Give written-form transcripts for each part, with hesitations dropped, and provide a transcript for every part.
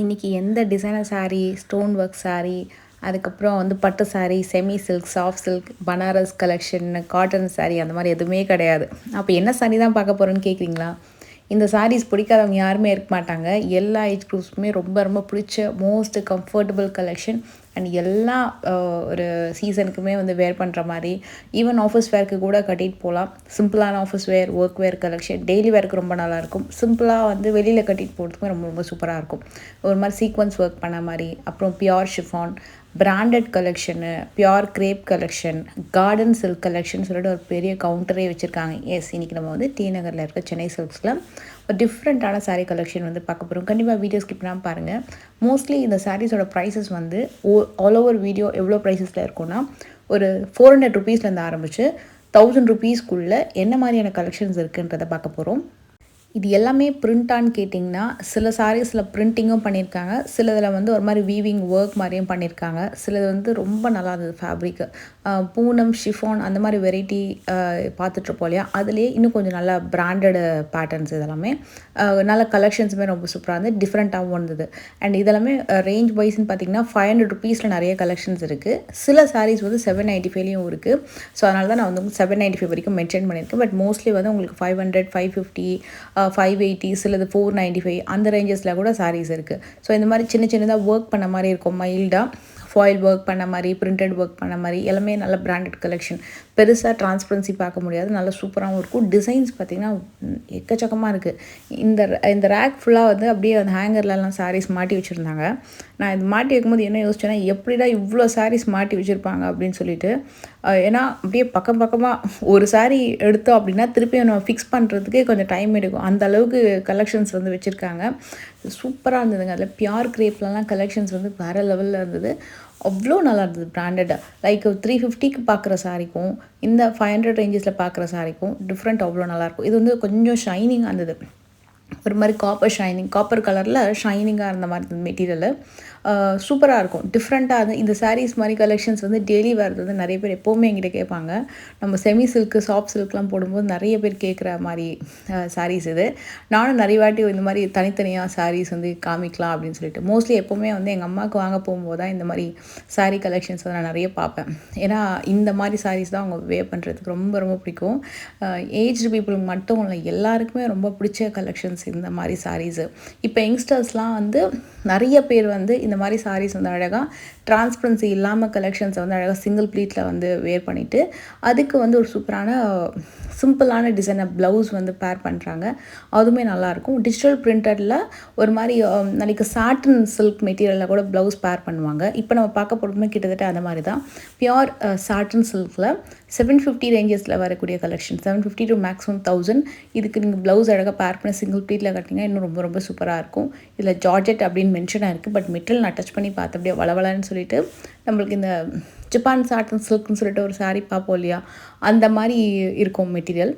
இன்றைக்கி எந்த designer sari, stone work sari, அதுக்கப்புறம் வந்து பட்டு sari, semi silk, soft silk, Banaras collection, cotton sari அந்த மாதிரி எதுவுமே கிடையாது. அப்போ என்ன சாரீ தான் பார்க்க போகிறோன்னு கேட்குறீங்களா? இந்த சாரீஸ் பிடிக்காதவங்க யாருமே இருக்க மாட்டாங்க. எல்லா ஏஜ் குரூப்ஸுமே ரொம்ப ரொம்ப பிடிச்ச மோஸ்ட் கம்ஃபர்டபுள் கலெக்ஷன் அண்ட் எல்லா ஒரு சீசனுக்குமே வந்து வேர் பண்ணுற மாதிரி, ஈவன் ஆஃபீஸ் வேர்க்கு கூட கட்டிட்டு போகலாம். சிம்பிளான office wear, work wear collection daily வேர்க்கு ரொம்ப நல்லாயிருக்கும். சிம்பிளாக வந்து வெளியில் கட்டிட்டு போகிறதுக்குமே ரொம்ப ரொம்ப சூப்பராக இருக்கும். ஒரு மாதிரி சீக்வன்ஸ் ஒர்க் பண்ண மாதிரி, அப்புறம் pure chiffon, branded collection, pure crepe collection, cotton silk collection சொல்லிட்டு ஒரு பெரிய கவுண்டரே வச்சுருக்காங்க. எஸ், இன்றைக்கி நம்ம வந்து டி நகரில் இருக்க சென்னை சில்க்ஸில் ஒரு டிஃப்ரெண்ட்டான சாரீ கலெக்ஷன் வந்து பார்க்க போகிறோம். கண்டிப்பாக வீடியோ ஸ்கிப் பண்ணாமல் பாருங்கள். மோஸ்ட்லி இந்த சாரீஸோட ப்ரைஸஸ் வந்து ஆல் ஓவர் வீடியோ எவ்வளோ ப்ரைஸஸில் இருக்கும்னா, ஒரு 400 ருபீஸ்லேருந்து ஆரம்பித்து 1000 ருபீஸ்க்குள்ளே என்ன மாதிரியான கலெக்ஷன்ஸ் இருக்குன்றதை பார்க்க போகிறோம். இது எல்லாமே பிரிண்ட்டான்னு கேட்டிங்கன்னா, சில சாரீஸில் பிரிண்டிங்கும் பண்ணியிருக்காங்க, சிலதில் வந்து ஒரு மாதிரி வீவிங் ஒர்க் மாதிரியும் பண்ணியிருக்காங்க. சிலது வந்து ரொம்ப நல்லா இருந்தது ஃபேப்ரிக்கு. பூனம், ஷிஃபான் அந்த மாதிரி வெரைட்டி பார்த்துட்ருப்போம் இல்லையா, அதுலேயே இன்னும் கொஞ்சம் நல்லா பிராண்டடு பேட்டர்ன்ஸ் இதெல்லாமே நல்ல கலெக்ஷன்ஸுமே ரொம்ப சூப்பராக இருந்தது, டிஃப்ரெண்ட்டாகவும் இருந்தது. அண்ட் இதெல்லாமே ரேஞ்ச் வைஸ்ன்னு பார்த்தீங்கன்னா 500 ருபீஸில் நிறைய கலெக்ஷன்ஸ் இருக்குது. சில சாரீஸ் வந்து 795லேயும் இருக்குது. ஸோ அதனால தான் நான் வந்து 795 வரைக்கும் மென்ஷன் பண்ணியிருக்கேன். பட் மோஸ்ட்லி வந்து உங்களுக்கு 500, 550, 580, சிலது 495 அந்த ரேஞ்சஸில் கூட சாரீஸ் இருக்குது. ஸோ இந்த மாதிரி சின்ன சின்னதாக ஒர்க் பண்ண மாதிரி இருக்கும், மைல்டாக ஃபாயில் ஒர்க் பண்ண மாதிரி, பிரிண்டட் ஒர்க் பண்ண மாதிரி எல்லாமே நல்ல பிராண்டட் கலெக்ஷன். பெருசாக டிரான்ஸ்பரன்சி பார்க்க முடியாது, நல்ல சூப்பராகவும் இருக்கும். டிசைன்ஸ் பார்த்திங்கன்னா எக்கச்சக்கமாக இருக்குது. இந்த ரேக் ஃபுல்லாக வந்து அப்படியே அந்த ஹேங்கர்லலாம் சாரீஸ் மாட்டி வச்சுருந்தாங்க. நான் இது மாட்டி வைக்கும்போது என்ன யோசிச்சேன்னா, எப்படிடா இவ்வளோ சாரீஸ் மாட்டி வச்சுருப்பாங்க அப்படின்னு சொல்லிட்டு. ஏன்னா அப்படியே பக்கம் பக்கமாக ஒரு சாரீ எடுத்தோம் அப்படின்னா திருப்பி நம்ம ஃபிக்ஸ் பண்ணுறதுக்கே கொஞ்சம் டைம் எடுக்கும். அந்த அளவுக்கு கலெக்ஷன்ஸ் வந்து வச்சுருக்காங்க. சூப்பராக இருந்ததுங்க. அதில் பியோர் கிரேப்லலாம் கலெக்ஷன்ஸ் வந்து வேறு லெவலில் இருந்தது. அவ்வளோ நல்லா இருந்தது. பிராண்டடாக லைக் 350க்கு பார்க்குற சாரிக்கும் இந்த 500 ரேஞ்சஸில் பார்க்குற சாரிக்கும் டிஃப்ரெண்ட் அவ்வளோ நல்லாயிருக்கும். இது வந்து கொஞ்சம் ஷைனிங்காக இருந்தது. ஒரு மாதிரி காப்பர் கலரில் ஷைனிங்காக இருந்த மாதிரி இருந்தது மெட்டீரியலு. சூப்பராக இருக்கும், டிஃப்ரெண்ட்டாக அது. இந்த சாரீஸ் மாதிரி கலெக்ஷன்ஸ் வந்து டெய்லி வரது வந்து நிறைய பேர் எப்போவுமே என்கிட்ட கேட்பாங்க. நம்ம செமி சில்க்கு, சாஃப்ட் சில்க்லாம் போடும்போது நிறைய பேர் கேட்குற மாதிரி சாரீஸ் இது. நானும் நிறைய வாட்டி இந்த மாதிரி தனித்தனியாக சாரீஸ் வந்து காமிக்கலாம் அப்படின்னு சொல்லிட்டு, மோஸ்ட்லி எப்போவுமே வந்து எங்கள் அம்மாவுக்கு வாங்க போகும்போது தான் இந்த மாதிரி சாரீ கலெக்ஷன்ஸ் வந்து நான் நிறைய பார்ப்பேன். ஏன்னா இந்த மாதிரி சாரீஸ் தான் அவங்க வேர் பண்ணுறதுக்கு ரொம்ப ரொம்ப பிடிக்கும். ஏஜ்டு பீப்புளுக்கு மட்டும் இல்லை, எல்லாருக்குமே ரொம்ப பிடிச்ச கலெக்ஷன்ஸ் இந்த மாதிரி சாரீஸு. இப்போ யங்ஸ்டர்ஸ்லாம் வந்து நிறைய பேர் வந்து இந்த மாதிரி சாரீஸ் வந்து அழகாக டிரான்ஸ்பரன்சி இல்லாமல் கலெக்ஷன்ஸை வந்து அழகாக சிங்கிள் ப்ளீட்டில் வந்து வேர் பண்ணிவிட்டு அதுக்கு வந்து ஒரு சூப்பரான சிம்பிளான டிசைனை ப்ளவுஸ் வந்து பேர் பண்ணுறாங்க. அதுவுமே நல்லாயிருக்கும். டிஜிட்டல் பிரிண்டடில் ஒரு மாதிரி நாளைக்கு சாட்டன் சில்க் மெட்டீரியலில் கூட ப்ளவுஸ் பேர் பண்ணுவாங்க. இப்போ நம்ம பார்க்க போகிறோமே கிட்டத்தட்ட அந்த மாதிரி தான். பியோர் சாட்டன் சில்கில் 750 ரேஞ்சஸில் வரக்கூடிய கலெக்ஷன், 750 to மேக்ஸிமம் 1000. இதுக்கு நீங்கள் ப்ளவுஸ் அழகாக பேர் பண்ணி சிங்கிள் ப்ளீட்டில் கட்டிங்கன்னா இன்னும் ரொம்ப ரொம்ப சூப்பராக இருக்கும். இதில் ஜார்ஜெட் அப்படின்னு மென்ஷனாக இருக்குது, பட் மெட்டீரியல் நான் டச் பண்ணி பார்த்து அப்படியே வளவலன்னு சொல்லிட்டு நம்மளுக்கு இந்த ஜப்பான் சாட்டன் சில்க்னு சொல்லிட்டு ஒரு சாரீ பார்ப்போம் இல்லையா, அந்த மாதிரி இருக்கும் material.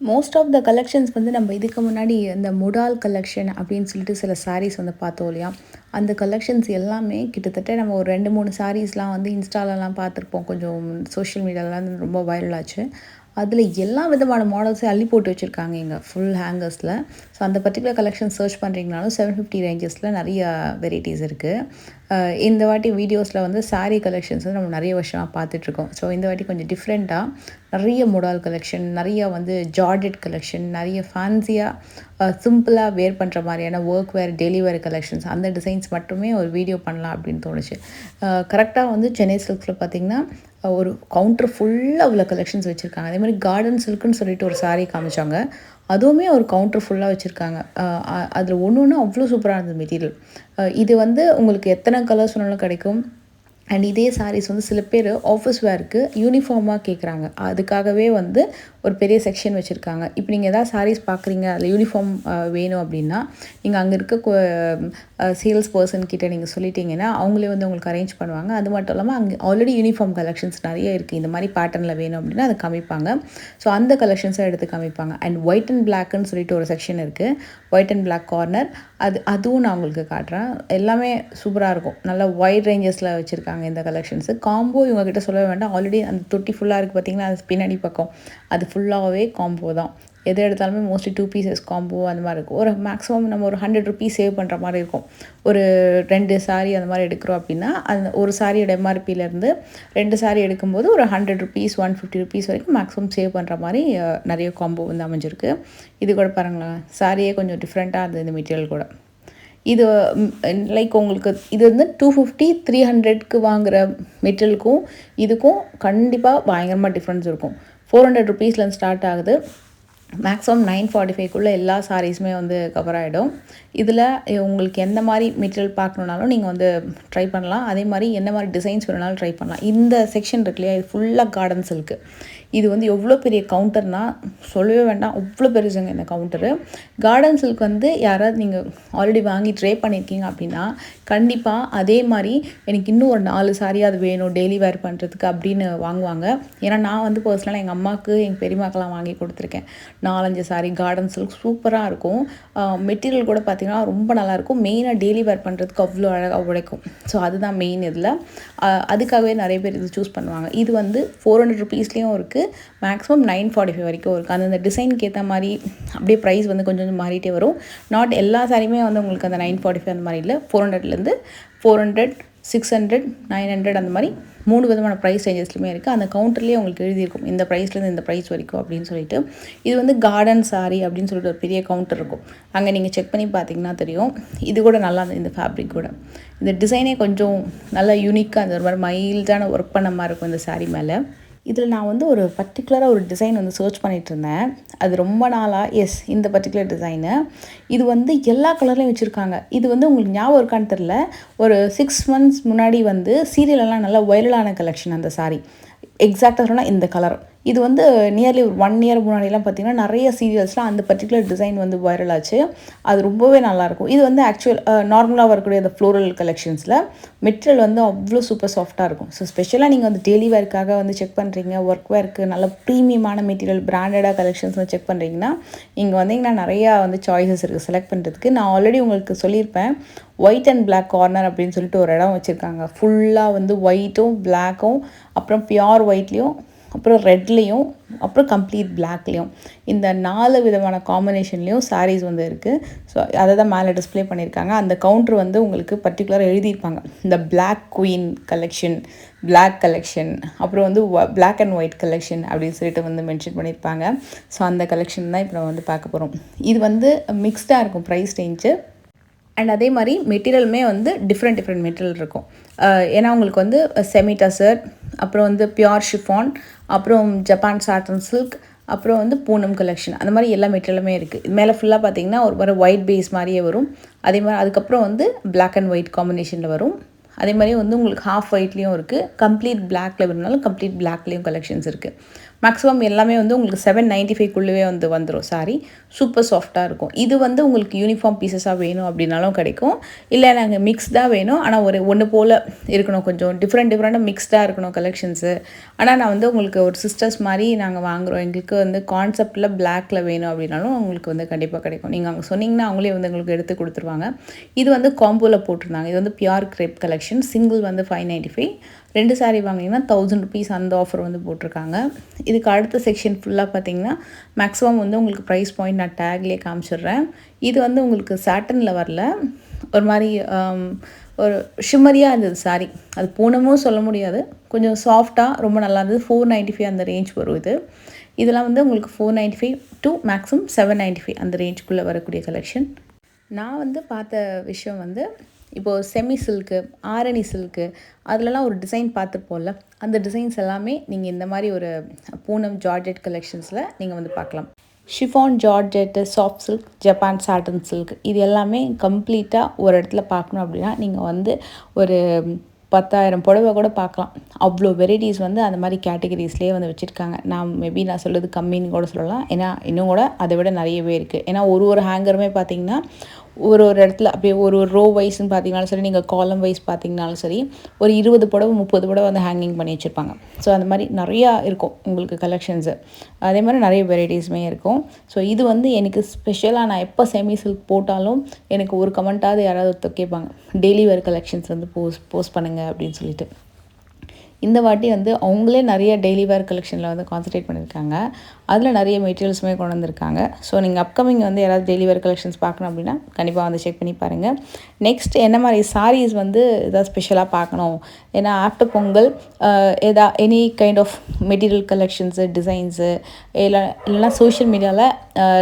Most of the collections வந்து நம்ம இதுக்கு முன்னாடி இந்த முடால் கலெக்ஷன் அப்படின்னு சொல்லிட்டு சில சாரீஸ் வந்து பார்த்தோம் இல்லையா, அந்த கலெக்ஷன்ஸ் எல்லாமே கிட்டத்தட்ட நம்ம ஒரு 2-3 சாரீஸ்லாம் வந்து இன்ஸ்டாலலாம் பார்த்துருப்போம். கொஞ்சம் சோஷியல் மீடியாலலாம் ரொம்ப வைரல் ஆச்சு. அதில் எல்லா விதமான மாடல்ஸையும் அள்ளி போட்டு வச்சுருக்காங்க இங்கே ஃபுல் ஹேங்கர்ஸில். ஸோ அந்த பர்டிகுலர் கலெக்ஷன் சர்ச் பண்ணுறீங்கனாலும் 750 ரேஞ்சஸில் நிறைய வெரைட்டிஸ் இருக்குது. இந்த வாட்டி வீடியோஸில் வந்து சாரீ கலெக்ஷன்ஸ் வந்து நம்ம நிறைய வருஷமாக பார்த்துட்ருக்கோம். ஸோ இந்த வாட்டி கொஞ்சம் டிஃப்ரெண்ட்டாக நிறைய மொடால் கலெக்ஷன், நிறைய வந்து ஜார்ஜெட் கலெக்ஷன், நிறைய ஃபேன்சியாக சிம்பிளாக வேர் பண்ணுற மாதிரியான ஒர்க் வேர், டெய்லி வேர் கலெக்ஷன்ஸ், அந்த டிசைன்ஸ் மட்டுமே ஒரு வீடியோ பண்ணலாம் அப்படின்னு தோணுச்சு. கரெக்டாக வந்து சென்னை சில்க்ஸில் பார்த்திங்கன்னா ஒரு கவுண்டர் ஃபுல்லாக உள்ள கலெக்ஷன்ஸ் வச்சுருக்காங்க. அதே மாதிரி கார்டன் சில்க்குன்னு சொல்லிட்டு ஒரு சாரீ காமிச்சாங்க, அதுவுமே ஒரு கவுண்டர் ஃபுல்லாக வச்சுருக்காங்க. அதில் ஒன்று ஒன்று அவ்வளோ சூப்பராக இருந்தது மெட்டீரியல். இது வந்து உங்களுக்கு எத்தனை கலர்ஸ் வேணாலும் கிடைக்கும். அண்ட் இதே சாரீஸ் வந்து சில பேர் ஆஃபீஸ் வேருக்கு யூனிஃபார்மாக கேட்குறாங்க. அதுக்காகவே வந்து ஒரு பெரிய செக்ஷன் வச்சுருக்காங்க. இப்போ நீங்கள் எதாவது சாரீஸ் பார்க்குறீங்க, அதில் யூனிஃபார்ம் வேணும் அப்படின்னா நீங்கள் அங்கே இருக்க சேல்ஸ் பர்சன் கிட்டே நீங்கள் சொல்லிட்டீங்கன்னா அவங்களே வந்து உங்களுக்கு அரேஞ்ச் பண்ணுவாங்க. அது மட்டும் இல்லாமல் அங்கே ஆல்ரெடி யூனிஃபார்ம் கலெக்ஷன்ஸ் நிறைய இருக்குது. இந்த மாதிரி பேட்டர்னில் வேணும் அப்படின்னா அதை காமிப்பாங்க. ஸோ அந்த கலெக்ஷன்ஸை எடுத்து காமிப்பாங்க. அண்ட் ஒயிட் அண்ட் பிளாக்குன்னு சொல்லிட்டு ஒரு செக்ஷன் இருக்குது, ஒயிட் அண்ட் பிளாக் கார்னர். அதுவும் நான் உங்களுக்கு காட்டுறேன். எல்லாமே சூப்பராக இருக்கும். நல்லா வைட் ரேஞ்சஸில் வச்சுருக்காங்க இந்த கலெக்ஷன்ஸு. காம்போ இவங்ககிட்ட சொல்லவே வேண்டாம். ஆல்ரெடி அந்த தொட்டி ஃபுல்லாக இருக்குது பார்த்தீங்கன்னா, அது பின்னாடி பக்கம் அது ஃபுல்லாகவே காம்போ தான். எது எடுத்தாலுமே மோஸ்ட்லி 2 பீசஸ் காம்போ அந்த மாதிரி இருக்கும். ஒரு மேக்ஸிமம் நம்ம ஒரு 100 ருபீஸ் சேவ் பண்ணுற மாதிரி இருக்கும். ஒரு 2 சாரீ அந்த மாதிரி எடுக்கிறோம் அப்படின்னா அந்த ஒரு சாரியோட எம்ஆர்பியிலேருந்து 2 சாரீ எடுக்கும்போது ஒரு 100 ருபீஸ் 150 ருபீஸ் வரைக்கும் மேக்ஸிமம் சேவ் பண்ணுற மாதிரி நிறைய காம்போ வந்து அமைஞ்சிருக்கு. இது கூட பாருங்களேன், சாரியே கொஞ்சம் டிஃப்ரெண்ட்டாக இருந்தது இந்த மெட்டீரியல் கூட. இது லைக் உங்களுக்கு இது வந்து 250 300க்கு வாங்குகிற மெட்டீரியலுக்கும் இதுக்கும் கண்டிப்பாக பயங்கரமாக டிஃப்ரென்ஸ் இருக்கும். 400 ருபீஸ்லேருந்து ஸ்டார்ட் ஆகுது. மேக்ஸிமம் 945க்குள்ளே எல்லா சாரீஸுமே வந்து கவர் ஆகிடும். இதில் உங்களுக்கு எந்த மாதிரி மெட்டீரியல் பார்க்கணுன்னாலும் நீங்கள் வந்து ட்ரை பண்ணலாம். அதே மாதிரி என்ன மாதிரி டிசைன்ஸ் வேணுனாலும் ட்ரை பண்ணலாம். இந்த செக்ஷன் இருக்கு இல்லையா, இது ஃபுல்லாக கார்டன் சில்க்கு. இது வந்து எவ்வளோ பெரிய கவுண்டர்னால் சொல்லவே வேண்டாம், அவ்வளோ பெருசுங்க இந்த கவுண்டரு. கார்டன் சில்க் வந்து யாராவது நீங்கள் ஆல்ரெடி வாங்கி ட்ரை பண்ணியிருக்கீங்க அப்படின்னா கண்டிப்பாக அதே மாதிரி எனக்கு இன்னும் ஒரு 4 சாரீ அது வேணும் டெய்லி வேர் பண்ணுறதுக்கு அப்படின்னு வாங்குவாங்க. ஏன்னா நான் வந்து பர்சனலாக எங்கள் அம்மாவுக்கு எங்கள் பெரியம்மாக்கெல்லாம் வாங்கி கொடுத்துருக்கேன். 4-5 சாரீ கார்டன் சில்க் சூப்பராக இருக்கும். மெட்டீரியல் கூட பார்த்திங்கன்னா ரொம்ப நல்லாயிருக்கும். மெயினாக டெய்லி வேர் பண்ணுறதுக்கு அவ்வளோ அழகாக உழைக்கும். ஸோ அதுதான் மெயின் இதில். அதுக்காகவே நிறைய பேர் இது சூஸ் பண்ணுவாங்க. இது வந்து 400 ருபீஸ்லேயும் இருக்குது, மேக்ஸிமம் 945 வரைக்கும் இருக்குது. அந்தந்த டிசைனுக்கு ஏற்ற மாதிரி அப்படியே ப்ரைஸ் வந்து கொஞ்சம் கொஞ்சம் மாறிட்டே வரும். நாட் எல்லா சாரியுமே வந்து உங்களுக்கு அந்த 945 அந்த மாதிரி இல்லை. 400லேருந்து 400 600 900 அந்த மாதிரி 3 விதமான ப்ரைஸ் ரேஞ்சஸ்லையுமே இருக்குது. அந்த கவுண்டர்லேயே உங்களுக்கு எழுதியிருக்கும் இந்த ப்ரைஸ்லேருந்து இந்த ப்ரைஸ் வரைக்கும் அப்படின்னு சொல்லிட்டு. இது வந்து கார்டன் சாரி அப்படின்னு சொல்லிட்டு ஒரு பெரிய கவுண்டர் இருக்கும். அங்கே நீங்கள் செக் பண்ணி பார்த்தீங்கன்னா தெரியும். இது கூட நல்லா இருந்தது. இந்த ஃபேப்ரிக் கூட இந்த டிசைனே கொஞ்சம் நல்லா யூனிக்காக அந்த ஒரு மாதிரி மைல்டான ஒர்க் பண்ண மாதிரி இருக்கும் இந்த சாரீ மேலே. இதில் நான் வந்து ஒரு பர்டிகுலராக ஒரு டிசைன் வந்து சர்ச் பண்ணிகிட்டு இருந்தேன். அது ரொம்ப நாளாக இந்த பர்டிகுலர் டிசைனு இது வந்து எல்லா கலர்லையும் வச்சுருக்காங்க. இது வந்து உங்களுக்கு ஞாபகம் இருக்கான்னு தெரில, ஒரு 6 மந்த்ஸ் முன்னாடி வந்து சீரியலெல்லாம் நல்லா வைரலான கலெக்ஷன் அந்த சாரீ. எக்ஸாக்டாக சொன்னால் இந்த கலர். இது வந்து நியர்லி ஒரு 1 இயர் முன்னாடிலாம் பார்த்திங்கன்னா நிறைய சீரியல்ஸ்லாம் அந்த பர்டிகுலர் டிசைன் வந்து வைரல் ஆச்சு. அது ரொம்பவே நல்லாயிருக்கும். இது வந்து ஆக்சுவல் நார்மலாக வரக்கூடிய அந்த ஃப்ளோரல் கலெக்ஷன்ஸில் மெட்டீரியல் வந்து அவ்வளோ சூப்பர் சாஃப்டாக இருக்கும். ஸோ ஸ்பெஷலாக நீங்கள் வந்து டெய்லி வேர்க்காக வந்து செக் பண்ணுறீங்க, ஒர்க் வேர்க்கு நல்ல ப்ரீமியமான மெட்டீரியல் பிராண்டடாக கலெக்ஷன்ஸ் வந்து செக் பண்ணுறீங்கன்னா இங்கே வந்தீங்கன்னா நிறையா வந்து சாய்ஸஸ் இருக்குது செலக்ட் பண்ணுறதுக்கு. நான் ஆல்ரெடி உங்களுக்கு சொல்லியிருப்பேன், ஒயிட் அண்ட் பிளாக் கார்னர் அப்படின்னு சொல்லிட்டு ஒரு இடம் வச்சுருக்காங்க. ஃபுல்லாக வந்து ஒயிட்டும் பிளாக்கும் அப்புறம் பியோர் ஒயிட்லேயும் அப்புறம் ரெட்லேயும் அப்புறம் கம்ப்ளீட் பிளாக்லேயும் இந்த 4 விதமான காம்பினேஷன்லேயும் சாரீஸ் வந்து இருக்குது. ஸோ அதை தான் மேலே டிஸ்பிளே பண்ணியிருக்காங்க. அந்த கவுண்டர் வந்து உங்களுக்கு பர்டிகுலராக எழுதியிருப்பாங்க. இந்த black queen collection, black collection, அப்புறம் வந்து பிளாக் அண்ட் ஒயிட் கலெக்ஷன் அப்படின்னு சொல்லிட்டு வந்து மென்ஷன் பண்ணியிருப்பாங்க. ஸோ அந்த கலெக்ஷன் தான் இப்போ நம்ம வந்து பார்க்க போகிறோம். இது வந்து மிக்ஸ்டாக இருக்கும் ப்ரைஸ் ரேஞ்சு. அண்ட் அதே மாதிரி மெட்டீரியலுமே வந்து டிஃப்ரெண்ட் மெட்டீரியல் இருக்கும். ஏன்னா உங்களுக்கு வந்து செமி டசர், அப்புறம் வந்து பியோர் ஷிஃபான், அப்புறம் ஜப்பான் சாட்டன் சில்க், அப்புறம் வந்து பூனம் கலெக்ஷன், அந்த மாதிரி எல்லா மெட்டீரியலுமே இருக்குது. இது மேலே ஃபுல்லாக பார்த்தீங்கன்னா ஒரு ஒயிட் பேஸ் மாதிரியே வரும். அதே மாதிரி அதுக்கப்புறம் வந்து பிளாக் அண்ட் ஒயிட் காம்பினேஷனில் வரும். அதே மாதிரி வந்து உங்களுக்கு ஹாஃப் ஒயிட்லேயும் இருக்குது, கம்ப்ளீட் பிளாக்ல வேணுனாலும் கம்ப்ளீட் பிளாக்லேயும் கலெக்ஷன்ஸ் இருக்குது. மேக்ஸிமம் எல்லாமே வந்து உங்களுக்கு 795க்குள்ளவே வந்து வந்துடும். சாரி சூப்பர் சாஃப்டாக இருக்கும். இது வந்து உங்களுக்கு யூனிஃபார்ம் பீசஸாக வேணும் அப்படின்னாலும் கிடைக்கும். இல்லை நாங்கள் மிக்ஸ்டாக வேணும், ஆனால் ஒன்று போல் இருக்கணும், கொஞ்சம் டிஃப்ரெண்ட்டாக மிக்ஸ்டாக இருக்கணும் கலெக்ஷன்ஸு. ஆனால் நான் வந்து உங்களுக்கு ஒரு சிஸ்டர்ஸ் மாதிரி நாங்கள் வாங்குகிறோம், எங்களுக்கு வந்து கான்செப்டில் பிளாக்ல வேணும் அப்படின்னாலும் உங்களுக்கு வந்து கண்டிப்பாக கிடைக்கும். நீங்கள் அங்கே சொன்னீங்கன்னா அவங்களே வந்து உங்களுக்கு எடுத்து கொடுத்துருவாங்க. இது வந்து காம்போவில் போட்டிருந்தாங்க. இது வந்து பியோர் கிரேப் கலெக்ஷன். சிங்கிள் வந்து 595, 2 சாரீ வாங்கினீங்கன்னா 1000 ருபீஸ் அந்த ஆஃபர் வந்து போட்டிருக்காங்க. இதுக்கு அடுத்த செக்ஷன் ஃபுல்லாக பார்த்தீங்கன்னா மேக்ஸிமம் வந்து உங்களுக்கு ப்ரைஸ் பாயிண்ட் நான் டேக்லேயே காமிச்சிடுறேன். இது வந்து உங்களுக்கு சாட்டனில் வரல, ஒரு மாதிரி ஒரு ஷிம்மரியாக இருந்தது சாரீ. அது பூனமும் சொல்ல முடியாது, கொஞ்சம் சாஃப்டாக ரொம்ப நல்லா இருந்தது. 495 அந்த ரேஞ்ச் வரும். இதெல்லாம் வந்து உங்களுக்கு 495 டு மேக்ஸிமம் 795 அந்த ரேஞ்சுக்குள்ளே வரக்கூடிய கலெக்ஷன். நான் வந்து பார்த்த விஷயம் வந்து இப்போது செமி சில்க்கு, ஆரணி சில்க்கு, அதிலலாம் ஒரு டிசைன் பார்த்துருப்போம்ல, அந்த டிசைன்ஸ் எல்லாமே நீங்கள் இந்த மாதிரி ஒரு பூனம் ஜார்ஜெட் கலெக்ஷன்ஸில் நீங்கள் வந்து பார்க்கலாம். Chiffon georgette, soft silk, Japan satin silk, இது எல்லாமே கம்ப்ளீட்டாக ஒரு இடத்துல பார்க்கணும் அப்படின்னா நீங்கள் வந்து ஒரு 10,000 புடவை கூட பார்க்கலாம். அவ்வளோ வெரைட்டிஸ் வந்து அந்த மாதிரி கேட்டகரிஸ்லேயே வந்து வச்சுருக்காங்க. நான் சொல்கிறது கம்மின்னு கூட சொல்லலாம், ஏன்னா இன்னும் கூட அதை விட நிறையவே இருக்குது. ஏன்னா ஒரு ஹேங்கருமே பார்த்திங்கன்னா ஒரு இடத்துல அப்படியே ஒரு ரோ வைஸ்ன்னு பார்த்தீங்கனாலும் சரி, நீங்கள் காலம் வைஸ் பார்த்தீங்கனாலும் சரி, ஒரு 20 புடவை 30 புடவை வந்து ஹேங்கிங் பண்ணி வச்சுருப்பாங்க. ஸோ அந்த மாதிரி நிறையா இருக்கும் உங்களுக்கு கலெக்ஷன்ஸு. அதே மாதிரி நிறைய வெரைட்டிஸுமே இருக்கும். ஸோ இது வந்து எனக்கு ஸ்பெஷலாக நான் எப்போ செமி சில்க் போட்டாலும் எனக்கு ஒரு கமெண்ட்டாவது யாராவது ஒருத்தர் கேட்பாங்க, டெய்லி வேர் கலெக்ஷன்ஸ் வந்து போஸ்ட் பண்ணுங்கள் அப்படின்னு சொல்லிட்டு. இந்த வாட்டி வந்து அவங்களே நிறைய டெய்லி வேர் கலெக்ஷனில் வந்து கான்சன்ட்ரேட் பண்ணியிருக்காங்க. அதில் நிறைய மெட்டீரியல்ஸுமே கொண்டு வந்திருக்காங்க. ஸோ நீங்கள் அப்கமிங் வந்து யாராவது டெய்லி வேர் கலெக்ஷன்ஸ் பார்க்கணும் அப்படின்னா கண்டிப்பாக வந்து செக் பண்ணி பாருங்கள். நெக்ஸ்ட் என்ன மாதிரி சாரீஸ் வந்து எதாவது ஸ்பெஷலாக பார்க்கணும், ஏன்னா after Pongal any kind of material collections, designs இல்லைனா சோஷியல் மீடியாவில்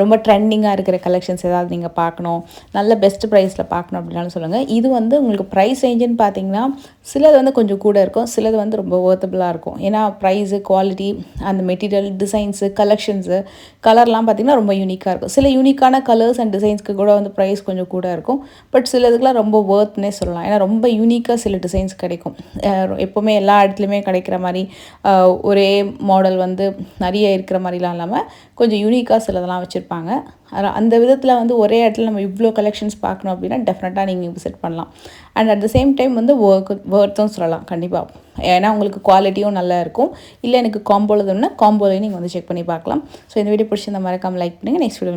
ரொம்ப ட்ரெண்டிங்காக இருக்கிற கலெக்ஷன்ஸ் ஏதாவது நீங்கள் பார்க்கணும், நல்ல பெஸ்ட் ப்ரைஸில் பார்க்கணும் அப்படின்னாலும் சொல்லுங்கள். இது வந்து உங்களுக்கு ப்ரைஸ் ரேஞ்சுன்னு பார்த்தீங்கன்னா சிலது வந்து கொஞ்சம் கூட இருக்கும், சிலது வந்து ரொம்ப ஒர்த்தபுளாக இருக்கும். ஏன்னா ப்ரைஸு, குவாலிட்டி, அந்த மெட்டீரியல், டிசைன்ஸு, கலெக்ஷன்ஸு, கலர்லாம் பார்த்திங்கன்னா ரொம்ப யூனிக்காக இருக்கும். சில யூனிக்கான கலர்ஸ் அண்ட் டிசைன்ஸ்க்கு கூட வந்து ப்ரைஸ் கொஞ்சம் கூட இருக்கும். பட் சில இதுக்கெலாம் ரொம்ப ஒர்த்னே சொல்லலாம். ஏன்னா ரொம்ப யூனிக்காக சில டிசைன்ஸ் கிடைக்கும். எப்போவுமே எல்லா இடத்துலையுமே கிடைக்கிற மாதிரி ஒரே மாடல் வந்து நிறைய இருக்கிற மாதிரிலாம் இல்லாமல் கொஞ்சம் யூனிக்காக சிலதெல்லாம் வச்சுருப்பாங்க. அந்த விதத்தில் வந்து ஒரே இடத்துல நம்ம இவ்வளோ கலெக்ஷன்ஸ் பார்க்கணும் அப்படின்னா டெஃபினட்டாக நீங்கள் விசிட் பண்ணலாம். And at the same time வந்து ஒர்த்தும் சொல்லலாம் கண்டிப்பாக. ஏன்னா உங்களுக்கு குவாலிட்டியும் நல்லா இருக்கும். இல்லை எனக்கு காம்போவில் வேணும்னா காம்போலையும் நீங்கள் வந்து செக் பண்ணி பார்க்கலாம். ஸோ இந்த வீடியோ பிடிச்சிருந்தா மறக்காமல் லைக் பண்ணுங்கள். Next video